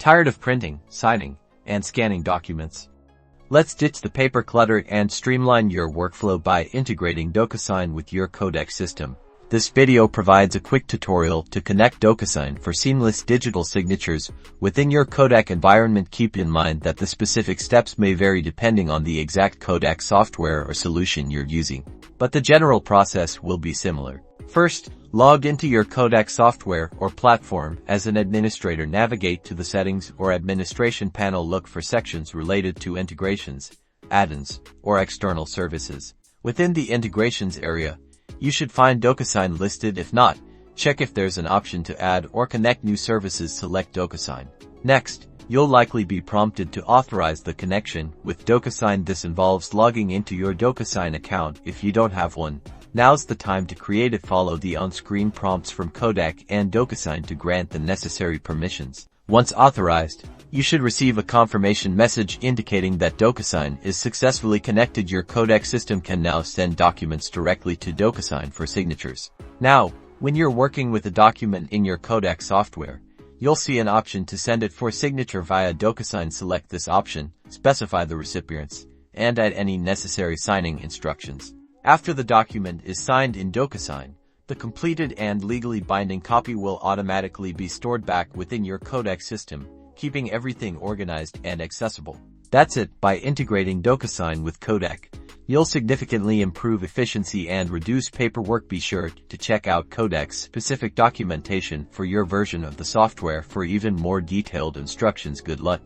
Tired of printing, signing, and scanning documents? Let's ditch the paper clutter and streamline your workflow by integrating DocuSign with your Kodak system. This video provides a quick tutorial to connect DocuSign for seamless digital signatures within your Kodak environment. Keep in mind that the specific steps may vary depending on the exact Kodak software or solution you're using, but the general process will be similar. First, log into your Kodak software or platform. As an administrator, navigate to the Settings or Administration panel. Look for sections related to integrations, add-ins, or external services. Within the integrations area, you should find DocuSign listed. If not, check if there's an option to add or connect new services. Select DocuSign. Next, you'll likely be prompted to authorize the connection with DocuSign. This involves logging into your DocuSign account if you don't have one. Now's the time to create it. Follow the on-screen prompts from Kodak and DocuSign to grant the necessary permissions. Once authorized, you should receive a confirmation message indicating that DocuSign is successfully connected. Your Kodak system can now send documents directly to DocuSign for signatures. Now, when you're working with a document in your Kodak software, you'll see an option to send it for signature via DocuSign. Select this option, specify the recipients, and add any necessary signing instructions. After the document is signed in DocuSign, the completed and legally binding copy will automatically be stored back within your Kodak system, keeping everything organized and accessible. That's it. By integrating DocuSign with Kodak, you'll significantly improve efficiency and reduce paperwork. Be sure to check out Kodak's specific documentation for your version of the software for even more detailed instructions. Good luck.